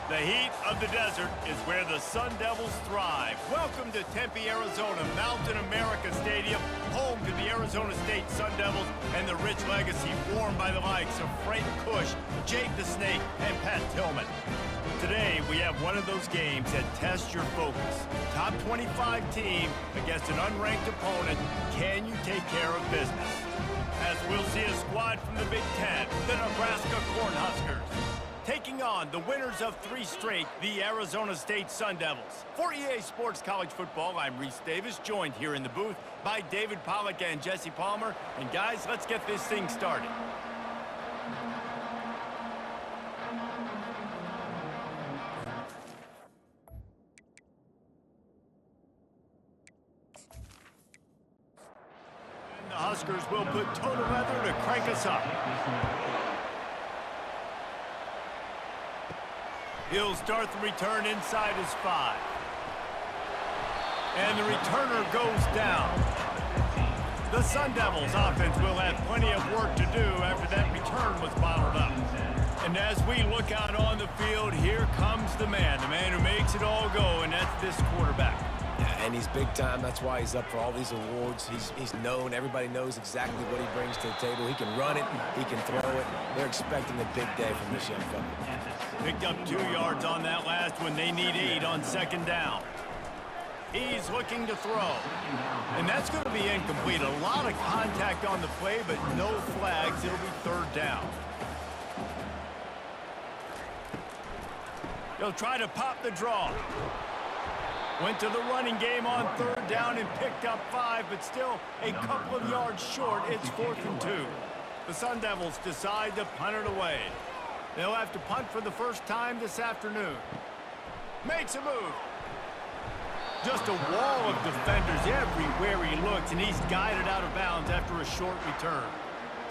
The heat of the desert is where the Sun Devils thrive. Welcome to Tempe, Arizona, Mountain America Stadium, home to the Arizona State Sun Devils and the rich legacy formed by the likes of Frank Kush, Jake the Snake, and Pat Tillman. Today, we have one of those games that tests your focus. Top 25 team against an unranked opponent. Can you take care of business? As we'll see a squad from the Big Ten, the Nebraska Cornhuskers, taking on the winners of 3 straight, the Arizona State Sun Devils. For EA Sports College Football, I'm Reese Davis, joined here in the booth by David Pollack and Jesse Palmer. And guys, let's get this thing started. And the Huskers will put total weather to crank us up. He'll start the return inside his 5. And the returner goes down. The Sun Devils offense will have plenty of work to do after that return was bottled up. And as we look out on the field, here comes the man who makes it all go, and that's this quarterback. Yeah, and he's big time. That's why he's up for all these awards. He's known. Everybody knows exactly what he brings to the table. He can run it. He can throw it. They're expecting a big day from this young fella. Picked up 2 yards on that last one. They need 8 on 2nd down. He's looking to throw. And that's going to be incomplete. A lot of contact on the play, but no flags. It'll be 3rd down. He'll try to pop the draw. Went to the running game on 3rd down and picked up 5, but still a couple of yards short. It's 4th and 2. The Sun Devils decide to punt it away. They'll have to punt for the first time this afternoon. Makes a move. Just a wall of defenders everywhere he looks, and he's guided out of bounds after a short return.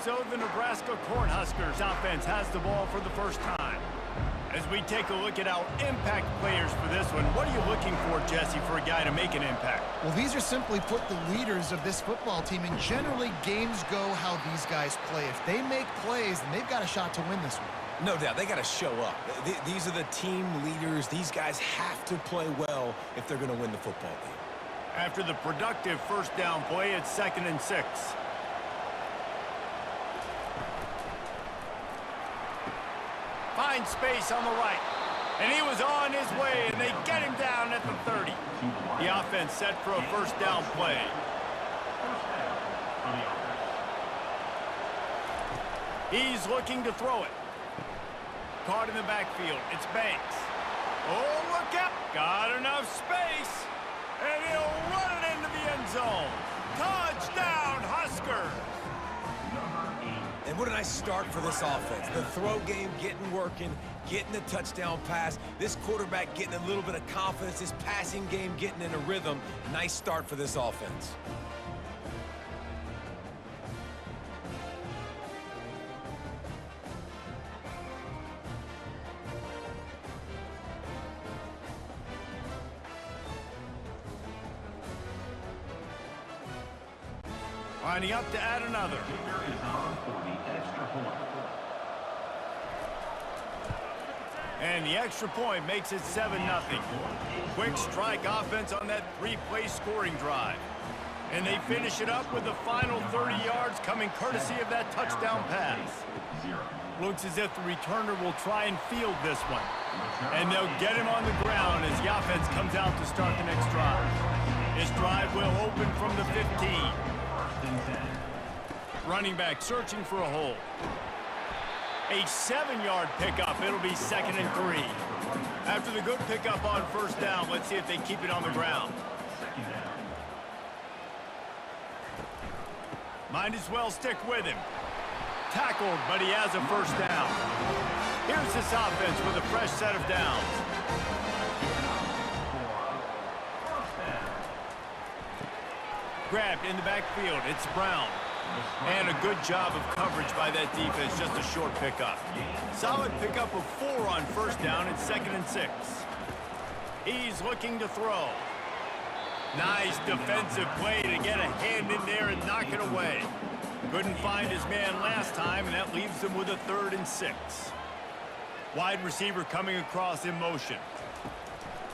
So the Nebraska Cornhuskers offense has the ball for the first time. As we take a look at our impact players for this one, what are you looking for, Jesse, for a guy to make an impact? Well, these are simply put the leaders of this football team, and generally games go how these guys play. If they make plays, then they've got a shot to win this one. No doubt. They got to show up. These are the team leaders. These guys have to play well if they're going to win the football game. After the productive 1st down play, it's 2nd and 6. Finds space on the right. And he was on his way, and they get him down at the 30. The offense set for a 1st down play. He's looking to throw it. Caught in the backfield. It's Banks. Oh, look out. Got enough space. And he'll run it into the end zone. Touchdown, Huskers. And what a nice start for this offense. The throw game getting working, getting the touchdown pass. This quarterback getting a little bit of confidence. This passing game getting in a rhythm. Nice start for this offense. Lining up to add another. And the extra point makes it 7-0. Quick strike offense on that 3-play scoring drive. And they finish it up with the final 30 yards coming courtesy of that touchdown pass. Looks as if the returner will try and field this one. And they'll get him on the ground as the offense comes out to start the next drive. This drive will open from the 15. Running back searching for a hole. A 7-yard pickup. It'll be 2nd and 3. After the good pickup on 1st down, let's see if they keep it on the ground. Might as well stick with him. Tackled, but he has a 1st down. Here's this offense with a fresh set of downs. Grabbed in the backfield. It's Brown. And a good job of coverage by that defense. Just a short pickup. Solid pickup of 4 on 1st down. It's 2nd and 6. He's looking to throw. Nice defensive play to get a hand in there and knock it away. Couldn't find his man last time, and that leaves him with a 3rd and 6. Wide receiver coming across in motion.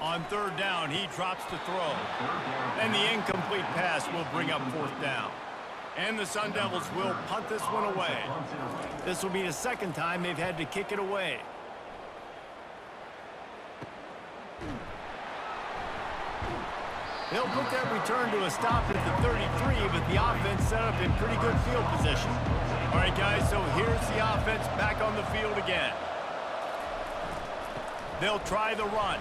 On third down, he drops to throw. And the incomplete pass will bring up fourth down. And the Sun Devils will punt this one away. This will be the second time they've had to kick it away. They'll put that return to a stop at the 33, but the offense set up in pretty good field position. All right, guys, so here's the offense back on the field again. They'll try the run,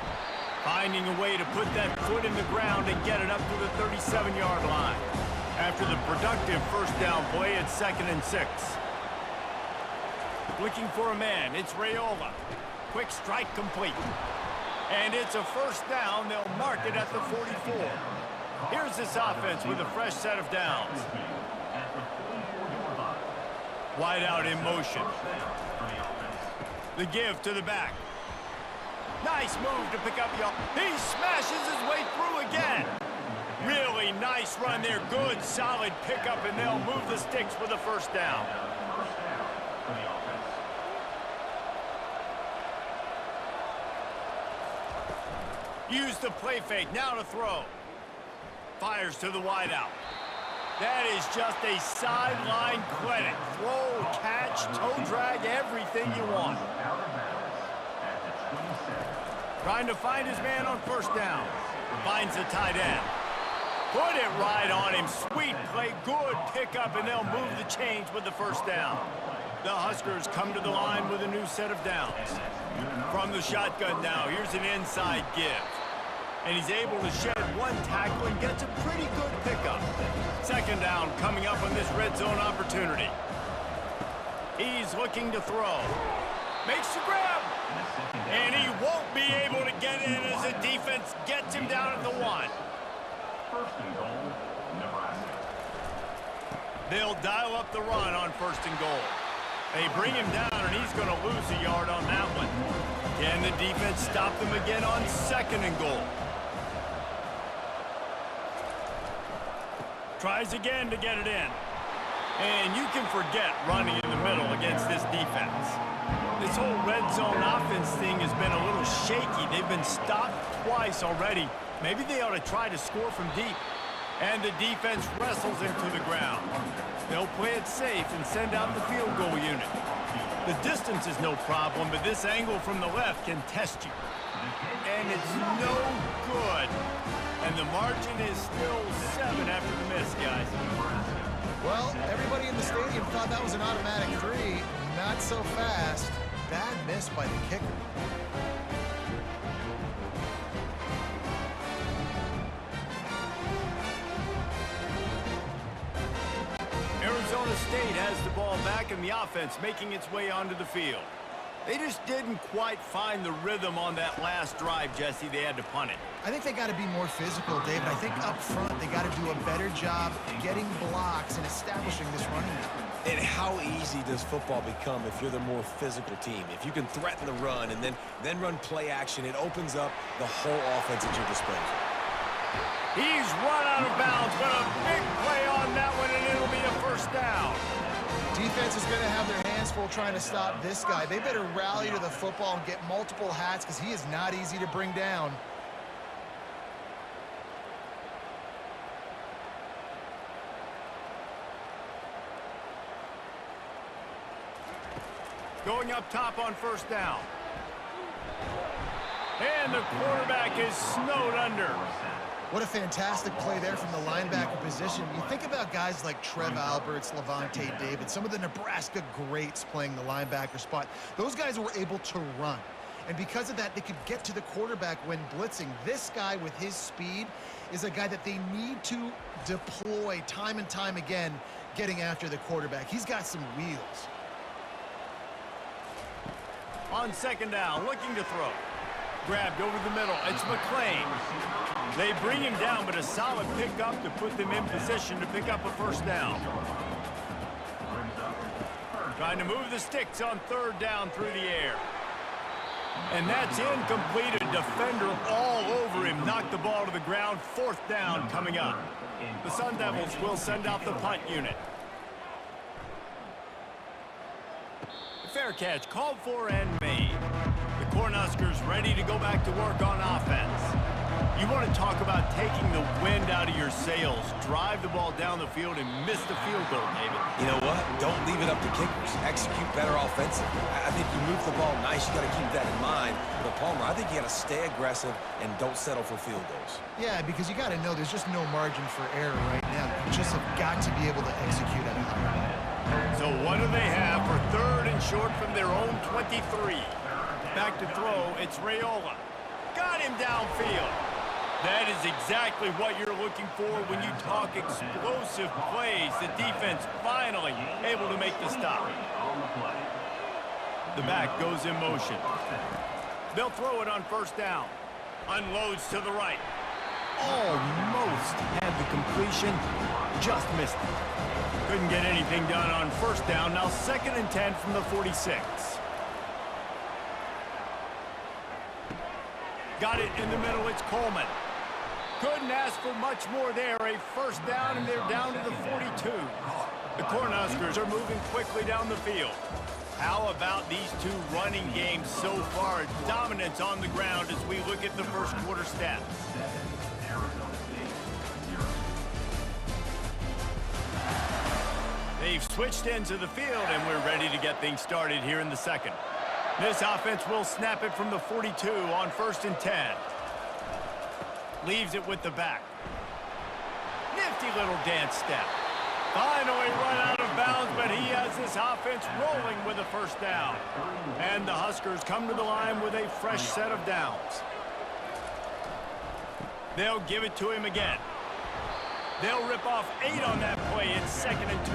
finding a way to put that foot in the ground and get it up to the 37-yard line. After the productive first down play, it's 2nd and 6. Looking for a man, it's Raiola. Quick strike complete. And it's a first down. They'll mark it at the 44. Here's this offense with a fresh set of downs. Wide out in motion. The give to the back. Nice move to pick up Young. He smashes his way through again. Really nice run there. Good, solid pickup, and they'll move the sticks for the first down. Use the play fake. Now to throw. Fires to the wideout. That is just a sideline credit. Throw, catch, toe drag, everything you want. Trying to find his man on first down. Finds the tight end. Put it right on him. Sweet play. Good pickup, and they'll move the chains with the first down. The Huskers come to the line with a new set of downs. From the shotgun now, here's an inside give. And he's able to shed one tackle and gets a pretty good pickup. Second down coming up on this red zone opportunity. He's looking to throw. Makes the grab. And he won't be able to get in as the defense gets him down at the 1. First and goal, Nebraska. They'll dial up the run on first and goal. They bring him down, and he's going to lose a yard on that one. Can the defense stop them again on second and goal? Tries again to get it in. And you can forget running in the middle against this defense. This whole red zone offense thing has been a little shaky. They've been stopped twice already. Maybe they ought to try to score from deep. And the defense wrestles him to the ground. They'll play it safe and send out the field goal unit. The distance is no problem, but this angle from the left can test you. And it's no good. And the margin is still 7 after the miss, guys. Well, everybody in the stadium thought that was an automatic 3. Not so fast. Bad miss by the kicker. Arizona State has the ball back and the offense making its way onto the field. They just didn't quite find the rhythm on that last drive, Jesse. They had to punt it. I think they got to be more physical, David. I think up front they got to do a better job getting blocks and establishing this running game. And how easy does football become if you're the more physical team? If you can threaten the run and then run play action, it opens up the whole offense at your disposal. He's run out of bounds, but a big play on that one, and it'll be a first down. Defense is going to have their hands full trying to stop this guy. They better rally to the football and get multiple hats because he is not easy to bring down. Going up top on first down. And the quarterback is snowed under. What a fantastic play there from the linebacker position. You think about guys like Trev Alberts, Levante David, some of the Nebraska greats playing the linebacker spot. Those guys were able to run. And because of that, they could get to the quarterback when blitzing. This guy with his speed is a guy that they need to deploy time and time again getting after the quarterback. He's got some wheels. On second down, looking to throw. Grabbed over the middle. It's McClain. They bring him down, but a solid pickup to put them in position to pick up a first down. Trying to move the sticks on third down through the air. And that's incomplete. A defender all over him. Knocked the ball to the ground. Fourth down coming up. The Sun Devils will send out the punt unit. fair catch, called for and made. The Cornhuskers ready to go back to work on offense. You want to talk about taking the wind out of your sails. Drive the ball down the field and miss the field goal, David. You know what? Don't leave it up to kickers. Execute better offensively. I think you move the ball nice. You got to keep that in mind. But Palmer, I think you got to stay aggressive and don't settle for field goals. Yeah, because you got to know there's just no margin for error right now. You just have got to be able to execute at a high level. So what do they have for 3rd and short from their own 23? Back to throw, it's Raiola. Got him downfield. That is exactly what you're looking for when you talk explosive plays. The defense finally able to make the stop. The back goes in motion. They'll throw it on 1st down. Unloads to the right. Almost had the completion, just missed it. Couldn't get anything done on 1st down. Now 2nd and 10 from the 46. Got it in the middle, it's Coleman. Couldn't ask for much more there. A 1st down, and they're down to the 42. The Cornhuskers are moving quickly down the field. How about these two running games so far? Dominance on the ground as we look at the first quarter stats. They've switched into the field, and we're ready to get things started here in the second. This offense will snap it from the 42 on 1st and 10. Leaves it with the back. Nifty little dance step. Finally run out of bounds, but he has this offense rolling with a 1st down. And the Huskers come to the line with a fresh set of downs. They'll give it to him again. They'll rip off 8 on that play. It's 2nd and 2.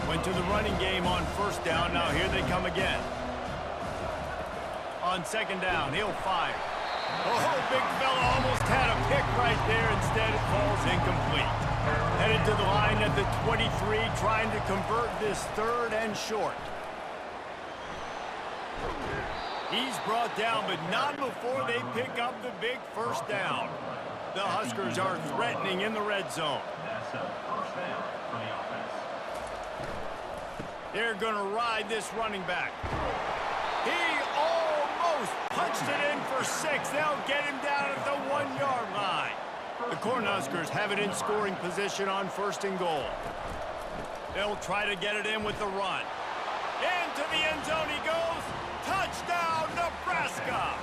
Went to the running game on 1st down. Now here they come again. On 2nd down, he'll fire. Oh, big fella almost had a pick right there. Instead, it falls incomplete. Headed to the line at the 23, trying to convert this 3rd and short. He's brought down, but not before they pick up the big 1st down. The Huskers are threatening in the red zone. That's a 1st down for the offense. They're going to ride this running back. He almost punched it in for 6. They'll get him down at the 1-yard line. The Cornhuskers have it in scoring position on 1st and goal. They'll try to get it in with the run. Into the end zone he goes. Touchdown, Nebraska!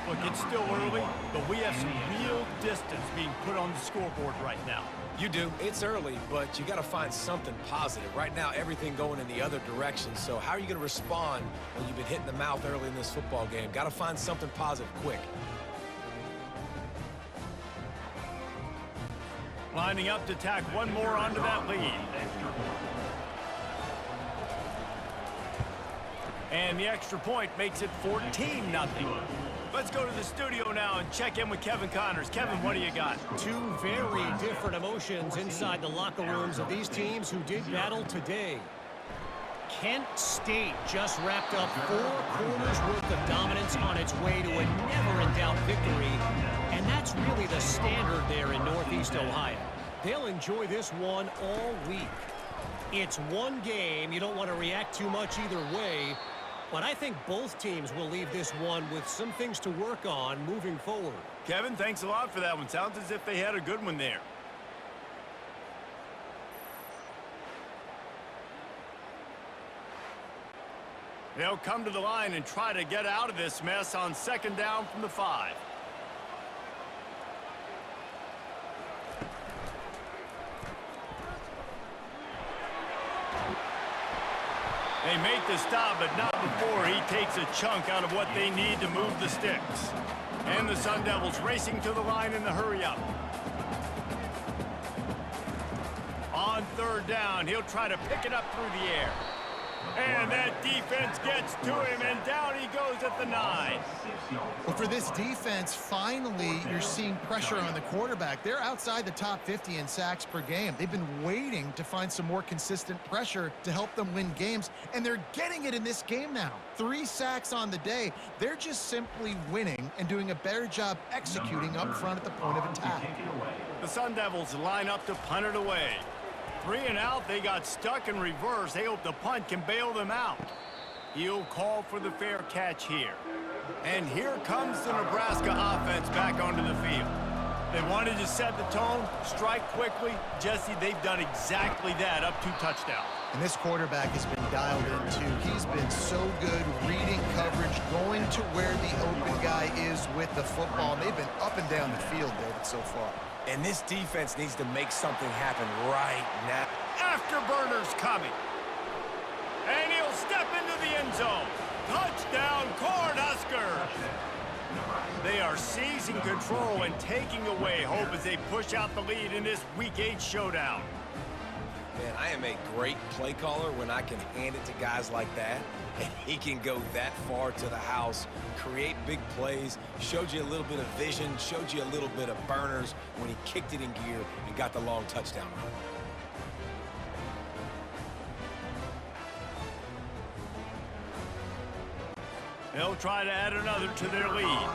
Look, it's still early, but we have some real distance being put on the scoreboard right now. You do. It's early, but you got to find something positive. Right now, everything going in the other direction. So how are you going to respond when you've been hit in the mouth early in this football game? Got to find something positive quick. Lining up to tack one more onto that lead. And the extra point makes it 14-0. Let's go to the studio now and check in with Kevin Connors. Kevin, what do you got? Two very different emotions inside the locker rooms of these teams who did battle today. Kent State just wrapped up 4 quarters worth of dominance on its way to a never-in-doubt victory. And that's really the standard there in Northeast Ohio. They'll enjoy this one all week. It's one game. You don't want to react too much either way. But I think both teams will leave this one with some things to work on moving forward. Kevin, thanks a lot for that one. Sounds as if they had a good one there. They'll come to the line and try to get out of this mess on 2nd down from the 5. They make the stop, but not before he takes a chunk out of what they need to move the sticks. And the Sun Devils racing to the line in the hurry-up. On 3rd down, he'll try to pick it up through the air. And that defense gets to him, and down he goes at the 9. Well, for this defense, finally, you're seeing pressure on the quarterback. They're outside the top 50 in sacks per game. They've been waiting to find some more consistent pressure to help them win games, and they're getting it in this game now. 3 sacks on the day. They're just simply winning and doing a better job executing up front at the point of attack. The Sun Devils line up to punt it away. 3 and out, they got stuck in reverse. They hope the punt can bail them out. He'll call for the fair catch here. And here comes the Nebraska offense back onto the field. They wanted to set the tone, strike quickly. Jesse, they've done exactly that, up 2 touchdowns. And this quarterback has been dialed in, too. He's been so good reading coverage, going to where the open guy is with the football. And they've been up and down the field, David, so far. And this defense needs to make something happen right now. Afterburner's coming. And he'll step into the end zone. Touchdown, Cornhuskers! They are seizing control and taking away hope as they push out the lead in this Week 8 showdown. Man, I am a great play caller when I can hand it to guys like that. And he can go that far to the house, create big plays, showed you a little bit of vision, showed you a little bit of burners when he kicked it in gear and got the long touchdown run. They'll try to add another to their lead.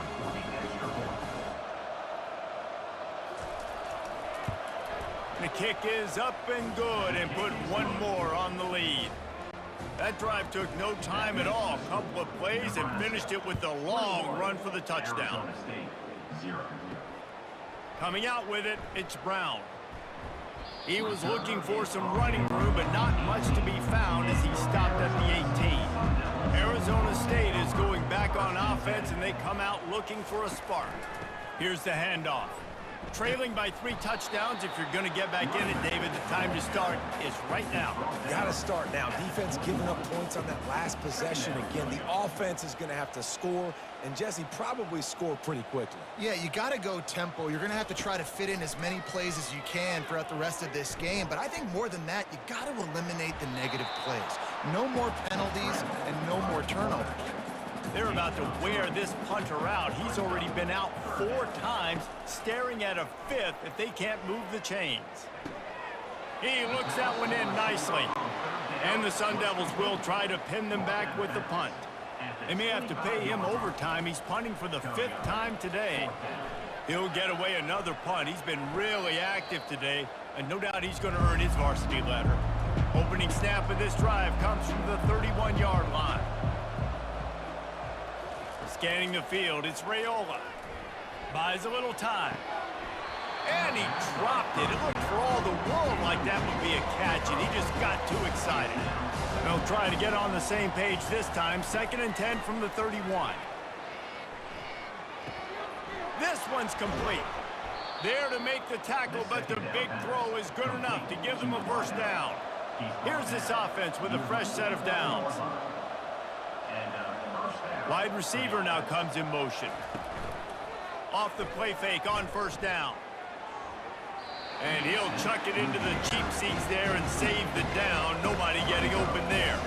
The kick is up and good and put one more on the lead. That drive took no time at all. A couple of plays and finished it with a long run for the touchdown. Coming out with it, it's Brown. He was looking for some running room, but not much to be found as he stopped at the 18. Arizona State is going back on offense, and they come out looking for a spark. Here's the handoff. Trailing by 3 touchdowns. If you're going to get back in it, David, the time to start is right now. Got to start now. Defense giving up points on that last possession again. The offense is going to have to score, and Jesse probably score pretty quickly. Yeah, you got to go tempo. You're going to have to try to fit in as many plays as you can throughout the rest of this game. But I think more than that, you got to eliminate the negative plays. No more penalties and no more turnovers. They're about to wear this punter out. He's already been out 4 times, staring at a 5th if they can't move the chains. He looks that one in nicely. And the Sun Devils will try to pin them back with the punt. They may have to pay him overtime. He's punting for the 5th time today. He'll get away another punt. He's been really active today, and no doubt he's going to earn his varsity letter. Opening snap of this drive comes from the 31-yard line. Scanning the field, it's Raiola. Buys a little time. And he dropped it. It looked for all the world like that would be a catch, and he just got too excited. They'll try to get on the same page this time. 2nd and 10 from the 31. This one's complete. There to make the tackle, but the big throw is good enough to give them a first down. Here's this offense with a fresh set of downs. Wide receiver now comes in motion. Off the play fake on first down. And he'll chuck it into the cheap seats there and save the down. Nobody getting open there.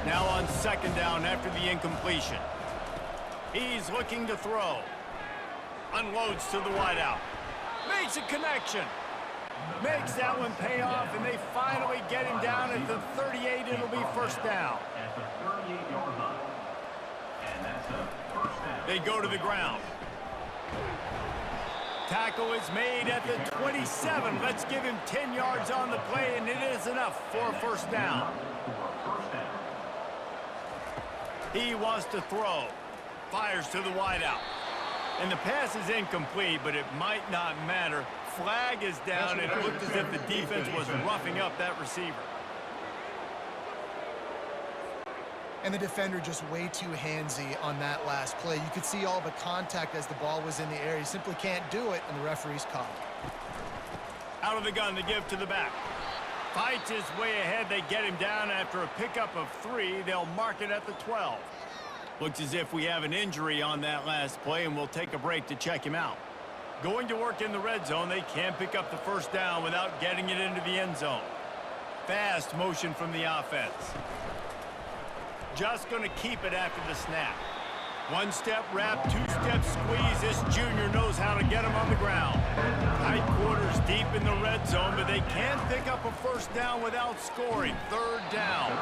Now on 2nd down after the incompletion. He's looking to throw. Unloads to the wideout. Makes a connection. Makes that one pay off, and they finally get him down at the 38. It'll be first down. At the 38-yard line. And that's a first down. They go to the ground. Tackle is made at the 27. Let's give him 10 yards on the play, and it is enough for a first down. He wants to throw. Fires to the wideout. And the pass is incomplete, but it might not matter. Flag is down, and it looked as if the defense was roughing up that receiver. And the defender just way too handsy on that last play. You could see all the contact as the ball was in the air. He simply can't do it, and the referee's caught it. Out of the gun, they give to the back. Fights his way ahead. They get him down after a pickup of 3. They'll mark it at the 12. Looks as if we have an injury on that last play, and we'll take a break to check him out. Going to work in the red zone. They can't pick up the first down without getting it into the end zone. Fast motion from the offense. Just going to keep it after the snap. 1-step wrap, 2-step squeeze. This junior knows how to get him on the ground. Tight quarters deep in the red zone, but they can't pick up a first down without scoring. 3rd down.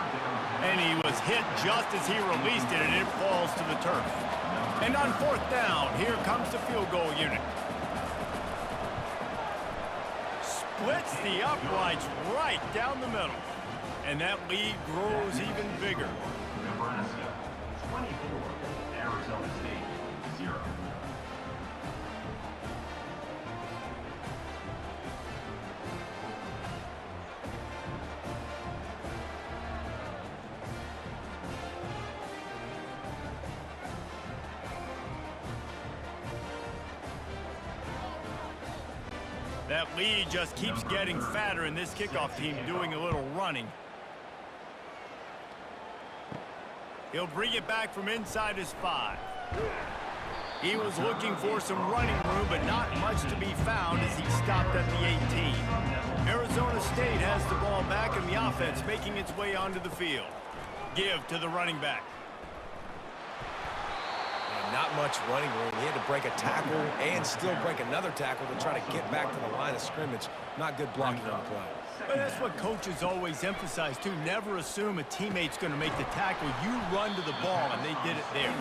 And he was hit just as he released it, and it falls to the turf. And on 4th down, here comes the field goal unit. splits the uprights right down the middle. And that lead grows even bigger. Nebraska 24, Arizona State 0. That lead just keeps getting fatter, and this kickoff team doing a little running. He'll bring it back from inside his 5. He was looking for some running room, but not much to be found as he stopped at the 18. Arizona State has the ball back, and the offense making its way onto the field. Give to the running back. Not much running room. He had to break a tackle and still break another tackle to try to get back to the line of scrimmage. Not good blocking on the play. But that's what coaches always emphasize, too. Never assume a teammate's going to make the tackle. You run to the ball, and they did it there.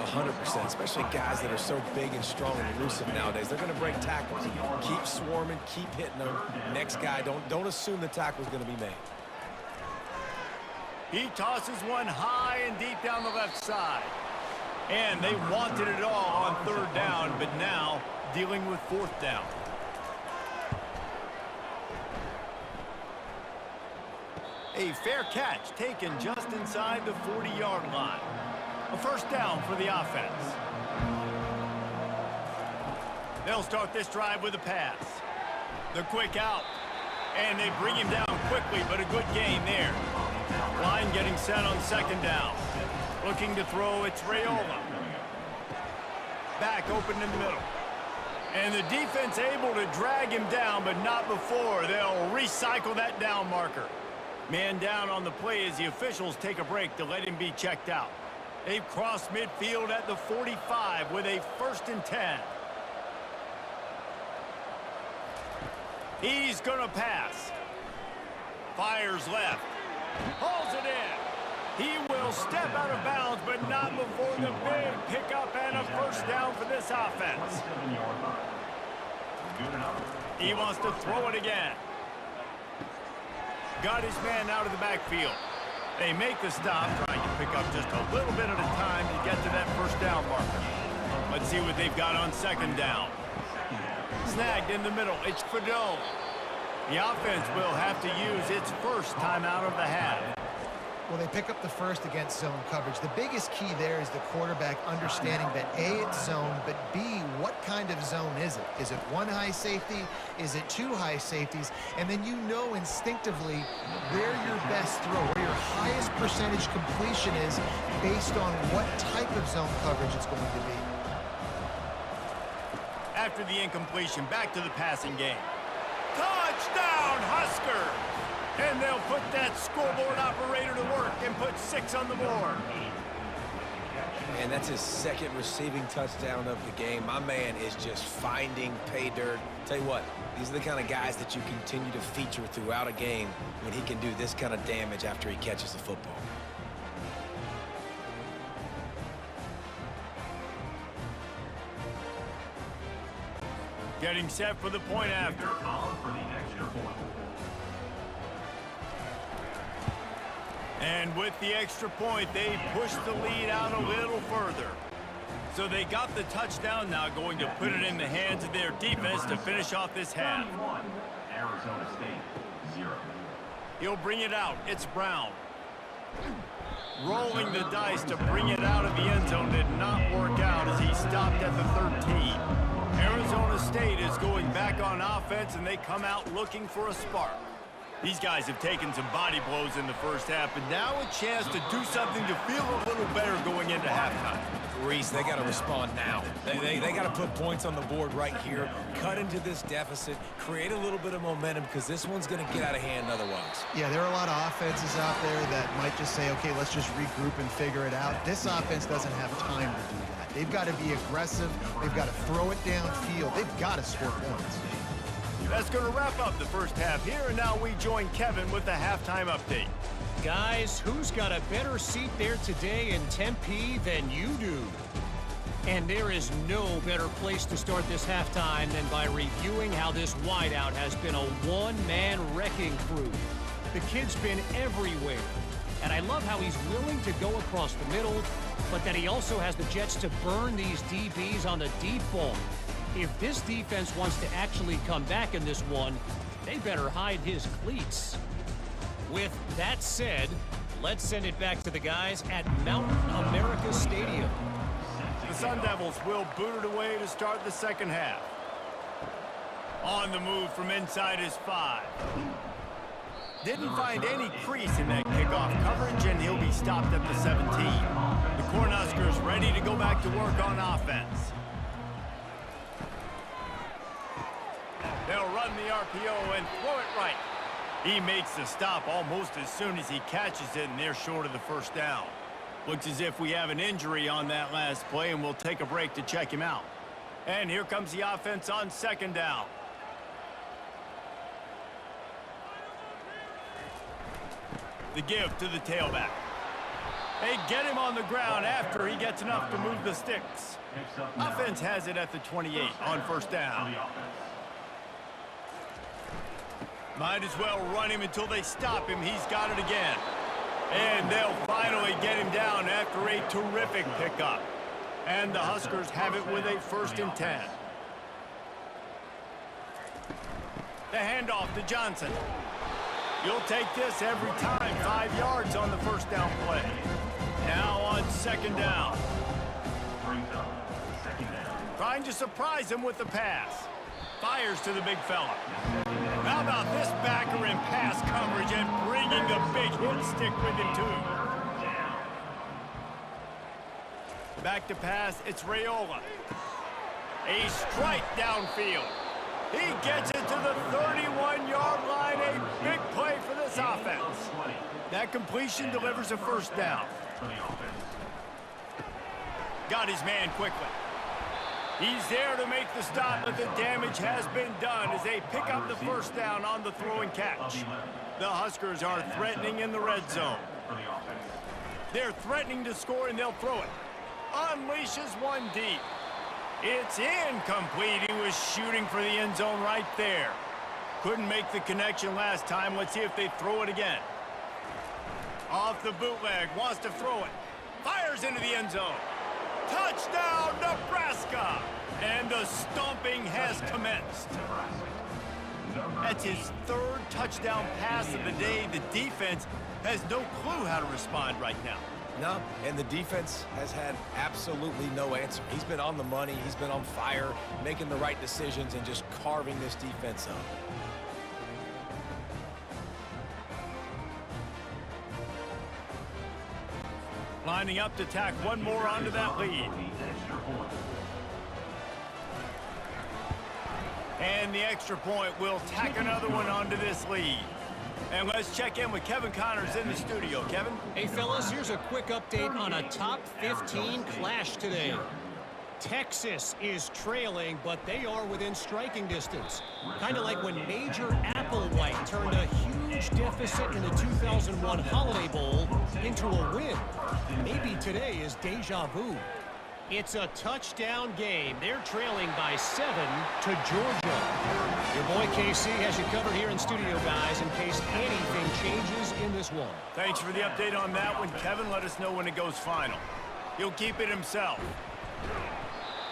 100%, especially guys that are so big and strong and elusive nowadays. They're going to break tackles. Keep swarming, keep hitting them. Next guy, don't assume the tackle's going to be made. He tosses one high and deep down the left side. And they wanted it all on 3rd down, but now dealing with 4th down. A fair catch taken just inside the 40-yard line. A 1st down for the offense. They'll start this drive with a pass. The quick out. And they bring him down quickly, but a good gain there. Line getting set on 2nd down. Looking to throw, it's Raiola. Back open in the middle. And the defense able to drag him down, but not before. They'll recycle that down marker. Man down on the play as the officials take a break to let him be checked out. They've crossed midfield at the 45 with a 1st and 10. He's going to pass. Fires left. Hauls it in. He will step out of bounds, but not before the big pickup and a 1st down for this offense. He wants to throw it again. Got his man out of the backfield. They make the stop, trying to pick up just a little bit at a time to get to that 1st down marker. Let's see what they've got on 2nd down. Snagged in the middle. It's Fadone. The offense will have to use its 1st timeout of the half. Well, they pick up the 1st against zone coverage. The biggest key there is the quarterback understanding that A, it's zone, but B, what kind of zone is it? Is it 1 high safety? Is it 2 high safeties? And then you know instinctively where your best throw, where your highest percentage completion is based on what type of zone coverage it's going to be. After the incompletion, back to the passing game. Touchdown, Huskers! And they'll put that scoreboard operator to work and put 6 on the board. And that's his 2nd receiving touchdown of the game. My man is just finding pay dirt. Tell you what, these are the kind of guys that you continue to feature throughout a game when he can do this kind of damage after he catches the football. Getting set for the point after. And with the extra point, they push the lead out a little further. So they got the touchdown, now going to put it in the hands of their defense to finish off this half. Arizona State 0. He'll bring it out. It's Brown. Rolling the dice to bring it out of the end zone did not work out as he stopped at the 13. Arizona State is going back on offense, and they come out looking for a spark. These guys have taken some body blows in the 1st half, but now a chance to do something to feel a little better going into halftime. Reese, they got to respond now. They got to put points on the board right here, cut into this deficit, create a little bit of momentum, because this one's going to get out of hand otherwise. Yeah, there are a lot of offenses out there that might just say, okay, let's just regroup and figure it out. This offense doesn't have time to do that. They've got to be aggressive. They've got to throw it downfield. They've got to score points. That's going to wrap up the 1st half here, and now we join Kevin with the halftime update. Guys, who's got a better seat there today in Tempe than you do? And there is no better place to start this halftime than by reviewing how this wideout has been a one-man wrecking crew. The kid's been everywhere, and I love how he's willing to go across the middle, but that he also has the jets to burn these DBs on the deep ball. If this defense wants to actually come back in this one, they better hide his cleats. With that said, let's send it back to the guys at Mountain America Stadium. The Sun Devils will boot it away to start the second half. On the move from inside his 5. Didn't find any crease in that kickoff coverage, and he'll be stopped at the 17. The Cornhuskers ready to go back to work on offense. They'll run the RPO and throw it right. He makes the stop almost as soon as he catches it, and they're short of the first down. Looks as if we have an injury on that last play, and we'll take a break to check him out. And here comes the offense on second down. The give to the tailback. They get him on the ground after he gets enough to move the sticks. Offense has it at the 28 on first down. Might as well run him until they stop him. He's got it again. And they'll finally get him down after a terrific pickup. And the Huskers have it with a 1st and 10. The handoff to Johnson. You'll take this every time. 5 yards on the first down play. Now on second down. Trying to surprise him with the pass. Fires to the big fella. How about this backer in pass coverage and bringing the big hit stick with him too. Back to pass, it's Raiola. A strike downfield. He gets it to the 31-yard line. A big play for this offense. That completion delivers a first down. Got his man quickly. He's there to make the stop, but the damage has been done as they pick up the first down on the throw and catch. The Huskers are threatening in the red zone. They're threatening to score, and they'll throw it. Unleashes one deep. It's incomplete. He was shooting for the end zone right there. Couldn't make the connection last time. Let's see if they throw it again. Off the bootleg, wants to throw it. Fires into the end zone. Touchdown, Nebraska! And the stomping has commenced. That's his 3rd touchdown pass of the day. The defense has no clue how to respond right now. No, and the defense has had absolutely no answer. He's been on the money. He's been on fire, making the right decisions, and just carving this defense up. Lining up to tack one more onto that lead. And the extra point will tack another one onto this lead. And let's check in with Kevin Connors in the studio. Kevin? Hey, fellas, here's a quick update on a top 15 clash today. Texas is trailing, but they are within striking distance. Kind of like when Major Applewhite turned a huge deficit in the 2001 Holiday Bowl into a win. Maybe today is deja vu. It's a touchdown game. They're trailing by 7 to Georgia. Your boy KC has you covered here in studio, guys, in case anything changes in this one. Thanks for the update on that one, Kevin. Let us know when it goes final. He'll keep it himself.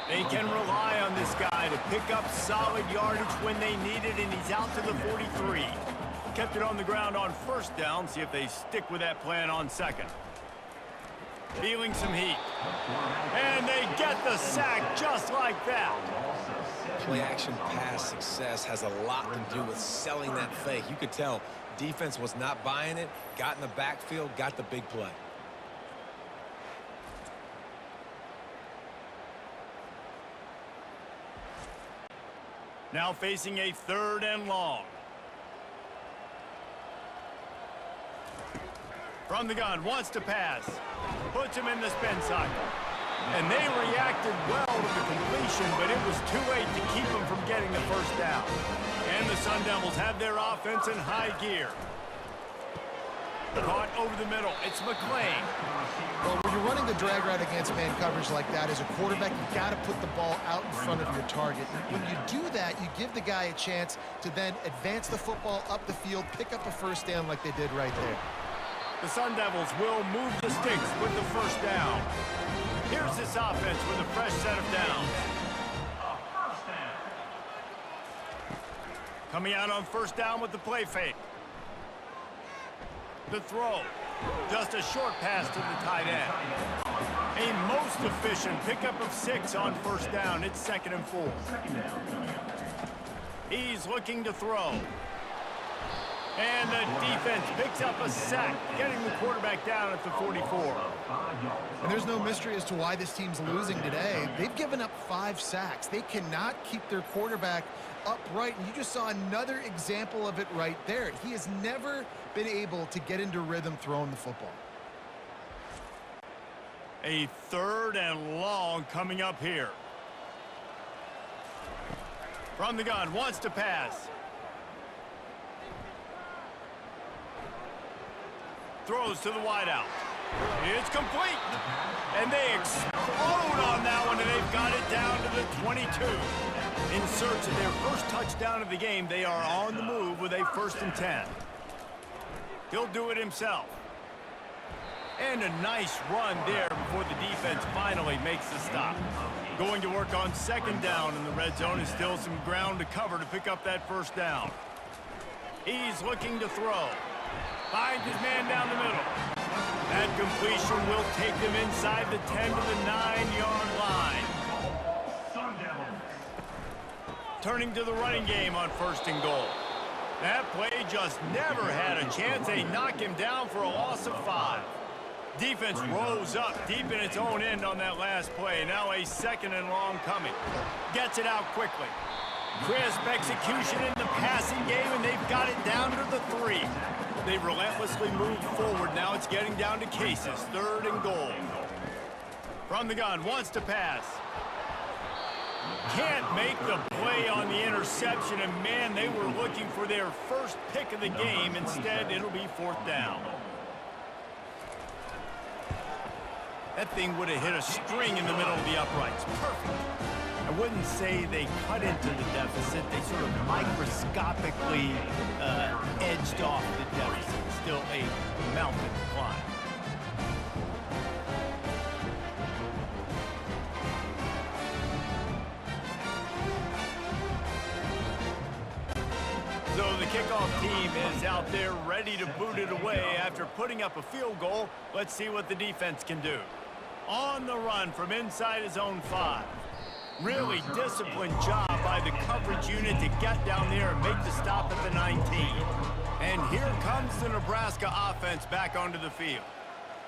They can rely on this guy to pick up solid yardage when they need it, and he's out to the 43. Kept it on the ground on first down. See if they stick with that plan on second. Feeling some heat. And they get the sack just like that. Play-action pass success has a lot to do with selling that fake. You could tell defense was not buying it, got in the backfield, got the big play. Now facing a 3rd and long. From the gun, wants to pass. Puts him in the spin cycle. And they reacted well with the completion, but it was too late to keep them from getting the first down. And the Sun Devils have their offense in high gear. Caught over the middle. It's McLean. Well, when you're running the drag route against man coverage like that, as a quarterback, you got to put the ball out in front of your target. And when you do that, you give the guy a chance to then advance the football up the field, pick up a first down like they did right there. The Sun Devils will move the sticks with the first down. Here's this offense with a fresh set of downs. Coming out on first down with the play fake. The throw. Just a short pass to the tight end. A most efficient pickup of 6 on first down. It's 2nd and 4. He's looking to throw. And the defense picks up a sack, getting the quarterback down at the 44. And there's no mystery as to why this team's losing today. They've given up 5 sacks. They cannot keep their quarterback upright, and you just saw another example of it right there. He has never been able to get into rhythm throwing the football. A 3rd and long coming up here. From the gun, wants to pass. Throws to the wideout. It's complete. And they explode on that one, and they've got it down to the 22. In search of their first touchdown of the game, they are on the move with a 1st and 10. He'll do it himself. And a nice run there before the defense finally makes the stop. Going to work on 2nd down in the red zone, is still some ground to cover to pick up that first down. He's looking to throw. Finds his man down the middle. That completion will take them inside the 10 to the 9-yard line. Turning to the running game on 1st and goal. That play just never had a chance. They knock him down for a loss of 5. Defense rose up deep in its own end on that last play. Now a 2nd and long coming. Gets it out quickly. Crisp execution in the passing game, and they've got it down to the 3. They've relentlessly moved forward. Now it's getting down to cases. 3rd and goal. From the gun, wants to pass. Can't make the play on the interception, and man, they were looking for their first pick of the game. Instead, it'll be 4th down. That thing would have hit a string in the middle of the uprights. Perfect. I wouldn't say they cut into the deficit. They sort of microscopically edged off the deficit. Still a mountain to climb. So the kickoff team is out there ready to boot it away after putting up a field goal. Let's see what the defense can do. On the run from inside his own 5. Really disciplined job by the coverage unit to get down there and make the stop at the 19. And here comes the Nebraska offense back onto the field.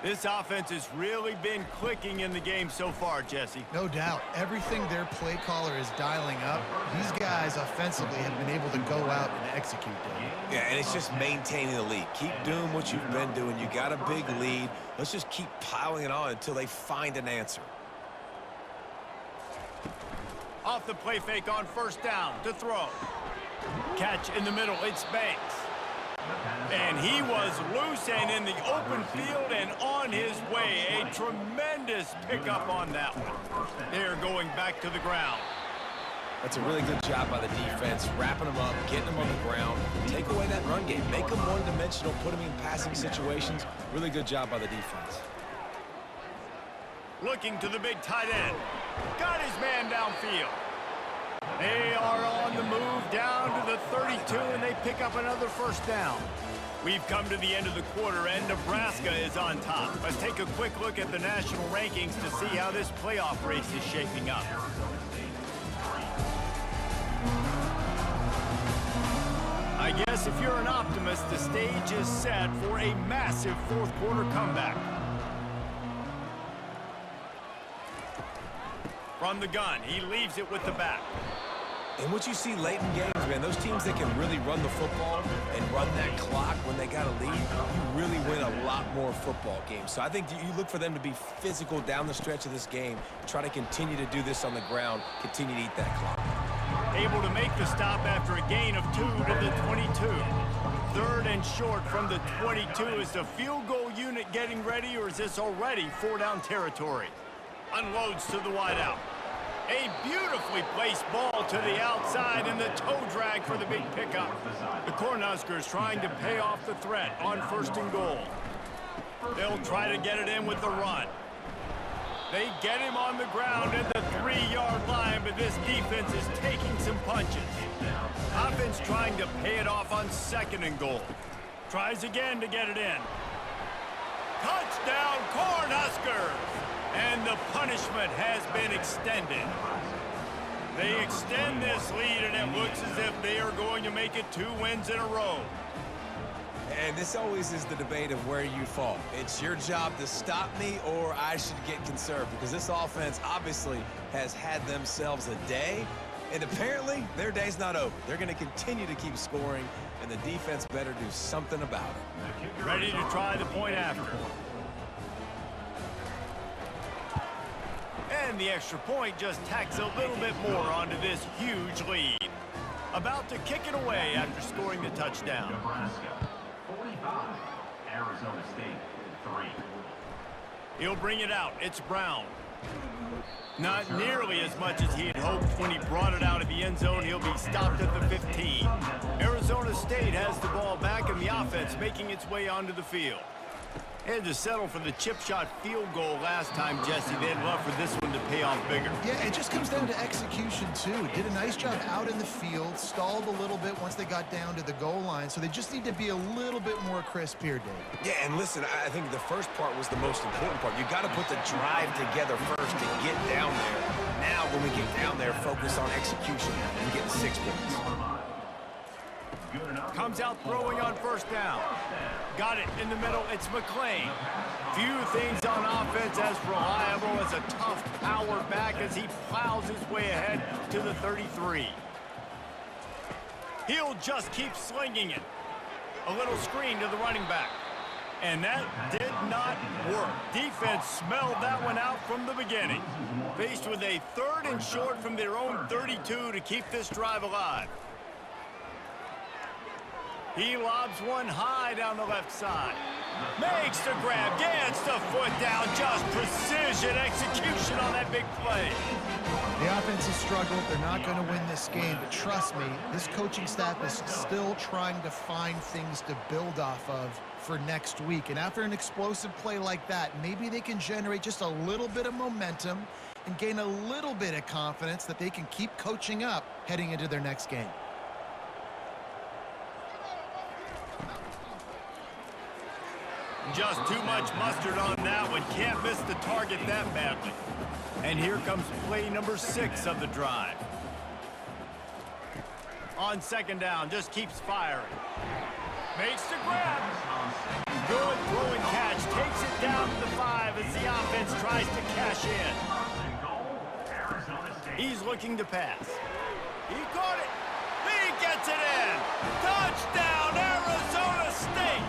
This offense has really been clicking in the game so far, Jesse. No doubt. Everything their play caller is dialing up, these guys offensively have been able to go out and execute them. Yeah, and it's just maintaining the lead. Keep doing what you've been doing. You got a big lead. Let's just keep piling it on until they find an answer. Off the play fake on 1st down to throw. Catch in the middle, it's Banks. And he was loose and in the open field and on his way. A tremendous pickup on that one. They're going back to the ground. That's a really good job by the defense, wrapping them up, getting them on the ground. Take away that run game. Make them one-dimensional, put them in passing situations. Really good job by the defense. Looking to the big tight end. Got his man downfield. They are on the move down to the 32, and they pick up another 1st down. We've come to the end of the quarter, and Nebraska is on top. Let's take a quick look at the national rankings to see how this playoff race is shaping up. I guess if you're an optimist, the stage is set for a massive 4th quarter comeback. From the gun, he leaves it with the back. And what you see late in games, man, those teams that can really run the football and run that clock when they got a lead, you really win a lot more football games. So I think you look for them to be physical down the stretch of this game, try to continue to do this on the ground, continue to eat that clock. Able to make the stop after a gain of 2 to the 22. 3rd and short from the 22. Is the field goal unit getting ready, or is this already 4-down territory? Unloads to the wideout. A beautifully placed ball to the outside, and the toe drag for the big pickup. The Cornhuskers trying to pay off the threat on 1st and goal. They'll try to get it in with the run. They get him on the ground at the 3-yard line, but this defense is taking some punches. Offense trying to pay it off on 2nd and goal. Tries again to get it in. Touchdown, Cornhuskers! And the punishment has been extended. They extend this lead, and it looks as if they are going to make it 2 wins in a row. And this always is the debate of where you fall. It's your job to stop me, or I should get conserved, because this offense obviously has had themselves a day, and apparently their day's not over. They're going to continue to keep scoring, and the defense better do something about it. Ready to try the point after. And the extra point just tacks a little bit more onto this huge lead. About to kick it away after scoring the touchdown. Nebraska, 45. Arizona State, 3. He'll bring it out. It's Brown. Not nearly as much as he had hoped when he brought it out of the end zone. He'll be stopped at the 15. Arizona State has the ball back, and the offense making its way onto the field. Had to settle for the chip shot field goal last time, Jesse. They'd love for this one to pay off bigger. Yeah, it just comes down to execution, too. Did a nice job out in the field, stalled a little bit once they got down to the goal line, so they just need to be a little bit more crisp here, Dave. Yeah, and listen, I think the first part was the most important part. You got to put the drive together first to get down there. Now, when we get down there, focus on execution and getting 6 points. Comes out throwing on 1st down. Got it in the middle. It's McClain. Few things on offense as reliable as a tough power back as he plows his way ahead to the 33. He'll just keep slinging it. A little screen to the running back. And that did not work. Defense smelled that one out from the beginning. Faced with a 3rd and short from their own 32 to keep this drive alive. He lobs one high down the left side. Makes the grab, gets the foot down. Just precision execution on that big play. The offense has struggled. They're not going to win this game, but trust me, this coaching staff is still trying to find things to build off of for next week. And after an explosive play like that, maybe they can generate just a little bit of momentum and gain a little bit of confidence that they can keep coaching up heading into their next game. Just too much mustard on that one. Can't miss the target that badly. And here comes play number 6 of the drive. On 2nd down, just keeps firing. Makes the grab. Good throw and catch. Takes it down to the 5 as the offense tries to cash in. He's looking to pass. He caught it. He gets it in. Touchdown, Arizona State.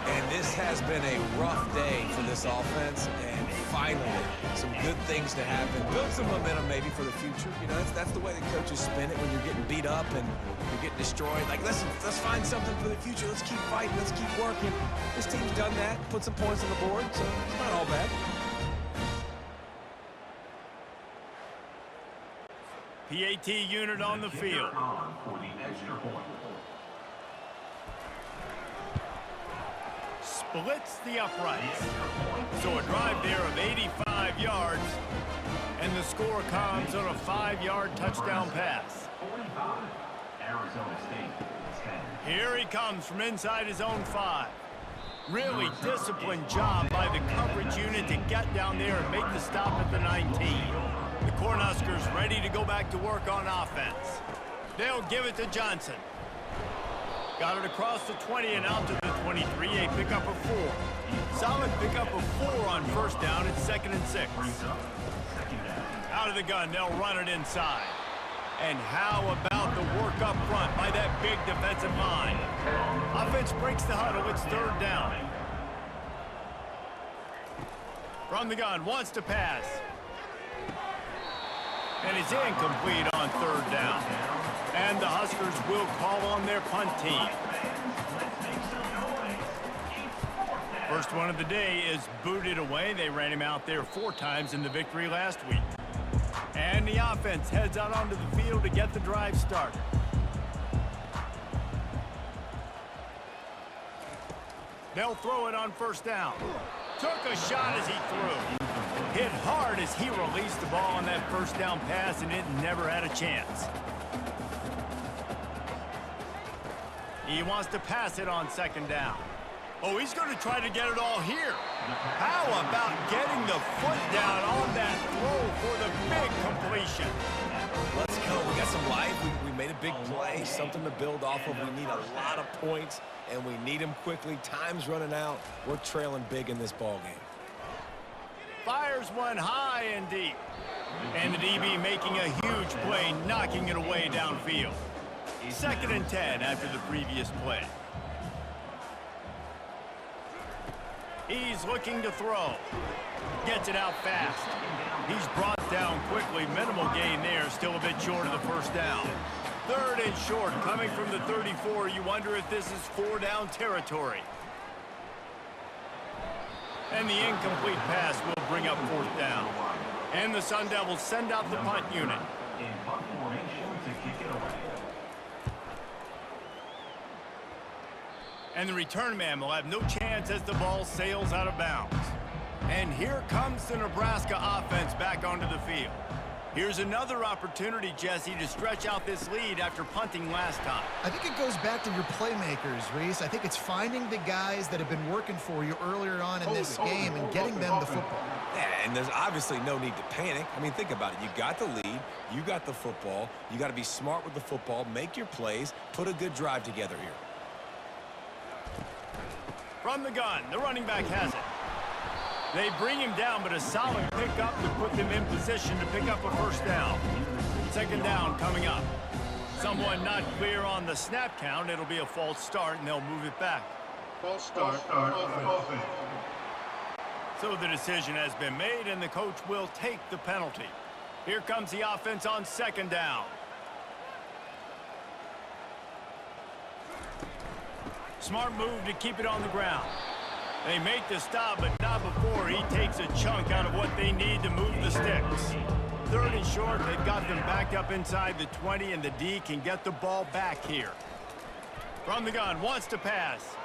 And this has been a rough day for this offense, and finally, some good things to happen. Build some momentum maybe for the future. You know, that's the way the coaches spin it when you're getting beat up and you're getting destroyed. Like, listen, let's find something for the future. Let's keep fighting. Let's keep working. This team's done that, put some points on the board, so it's not all bad. PAT unit on the field. For the extra point. Splits the uprights. So a drive there of 85 yards, and the score comes on a 5-yard touchdown pass. 45. Arizona State, 10. Here he comes from inside his own 5. Really disciplined job by the coverage unit to get down there and make the stop at the 19. The Cornhuskers ready to go back to work on offense. They'll give it to Johnson. Got it across the 20 and out to the 23, a pickup of 4. Solid pickup of 4 on 1st down. It's 2nd and 6. Out of the gun, they'll run it inside. And how about the work up front by that big defensive line? Offense breaks the huddle. It's 3rd down. From the gun, wants to pass. And it's incomplete on 3rd down. And the Huskers will call on their punt team. First one of the day is booted away. They ran him out there 4 times in the victory last week. And the offense heads out onto the field to get the drive started. They'll throw it on first down. Took a shot as he threw. Hit hard as he released the ball on that first down pass, and it never had a chance. He wants to pass it on second down. Oh, he's going to try to get it all here. How about getting the foot down on that throw for the big completion? Let's go. We got some life. We made a big play, something to build off of. We need a lot of points, and we need them quickly. Time's running out. We're trailing big in this ball game. Fires one high and deep. And the DB making a huge play, knocking it away downfield. 2nd and 10 after the previous play. He's looking to throw. Gets it out fast. He's brought down quickly. Minimal gain there. Still a bit short of the first down. 3rd and short coming from the 34. You wonder if this is 4-down territory. And the incomplete pass will bring up 4th down. And the Sun Devils send out the punt unit. In punt formation to kick it away. And the return man will have no chance as the ball sails out of bounds. And here comes the Nebraska offense back onto the field. Here's another opportunity, Jesse, to stretch out this lead after punting last time. I think it goes back to your playmakers, Reese. I think it's finding the guys that have been working for you earlier on in this game and getting them the football. Yeah, and there's obviously no need to panic. I mean, think about it. You got the lead. You got the football. You got to be smart with the football, make your plays, put a good drive together here. From the gun, the running back has it. They bring him down, but a solid pickup to put them in position to pick up a first down. 2nd down coming up. Someone not clear on the snap count. It'll be a false start, and they'll move it back. False start. Offense. So the decision has been made, and the coach will take the penalty. Here comes the offense on 2nd down. Smart move to keep it on the ground. They make the stop, but not before he takes a chunk out of what they need to move the sticks. 3rd and short, they've got them backed up inside the 20, and the D can get the ball back here. From the gun, wants to pass.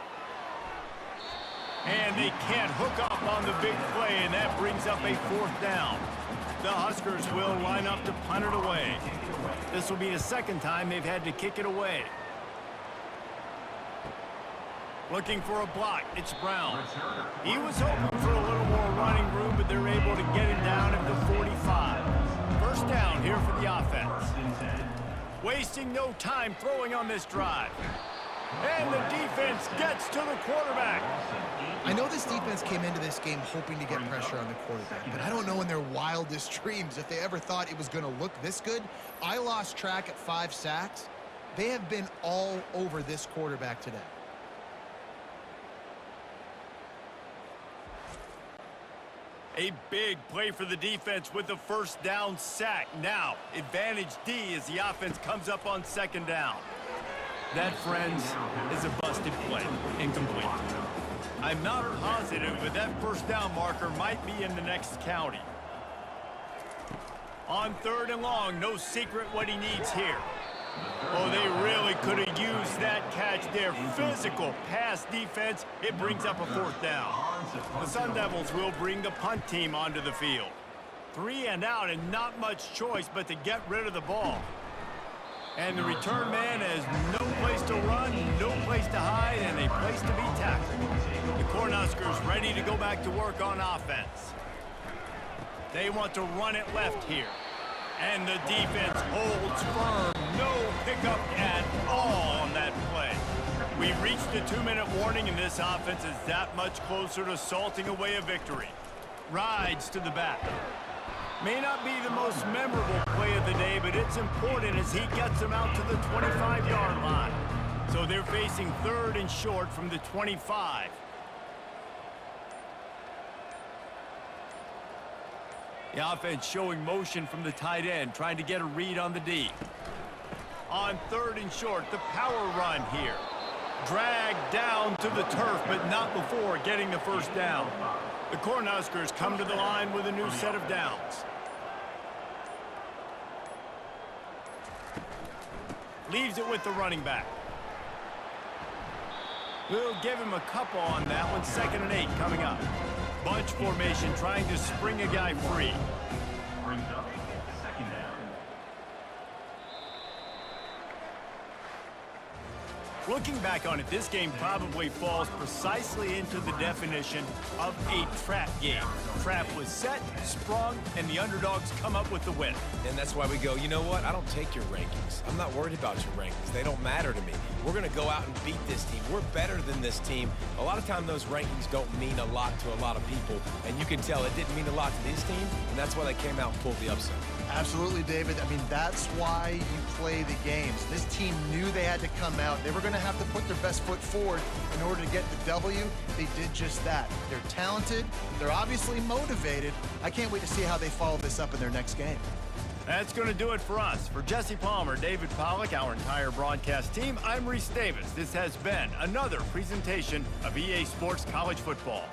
And they can't hook up on the big play, and that brings up a 4th down. The Huskers will line up to punt it away. This will be the 2nd time they've had to kick it away. Looking for a block, it's Brown. He was hoping for a little more running room, but they're able to get him down at the 45. First down here for the offense. Wasting no time throwing on this drive. And the defense gets to the quarterback. I know this defense came into this game hoping to get pressure on the quarterback, but I don't know in their wildest dreams if they ever thought it was going to look this good. I lost track at 5 sacks. They have been all over this quarterback today. A big play for the defense with the first down sack. Now, advantage D as the offense comes up on 2nd down. That, friends, is a busted play. Incomplete. I'm not positive, but that first down marker might be in the next county. On 3rd and long, no secret what he needs here. Oh, they really could have used that catch there. Physical pass defense. It brings up a 4th down. The Sun Devils will bring the punt team onto the field. 3 and out and not much choice but to get rid of the ball. And the return man has no place to run, no place to hide, and a place to be tackled. The Cornhuskers ready to go back to work on offense. They want to run it left here. And the defense holds firm. No pickup at all on that play. We've reached the 2-minute warning, and this offense is that much closer to salting away a victory. Rides to the back. May not be the most memorable play of the day, but it's important as he gets them out to the 25-yard line. So they're facing 3rd and short from the 25. The offense showing motion from the tight end, trying to get a read on the D. On 3rd and short, the power run here. Dragged down to the turf, but not before getting the first down. The Cornhuskers come to the line with a new set of downs. Leaves it with the running back. We'll give him a couple on that one. 2nd and 8 coming up. Bunch formation trying to spring a guy free. Brings up 2nd down. Looking back on it, this game probably falls precisely into the definition of a trap game. Trap was set, sprung, and the underdogs come up with the win. And that's why we go, you know what? I don't take your rankings. I'm not worried about your rankings. They don't matter to me. We're going to go out and beat this team. We're better than this team. A lot of time those rankings don't mean a lot to a lot of people. And you can tell it didn't mean a lot to this team, and that's why they came out and pulled the upset. Absolutely, David. I mean, that's why you play the games. This team knew they had to come out. They were going to have to put their best foot forward in order to get the W. They did just that. They're talented. They're obviously motivated. I can't wait to see how they follow this up in their next game. That's going to do it for us. For Jesse Palmer, David Pollack, our entire broadcast team, I'm Reese Davis. This has been another presentation of EA Sports College Football.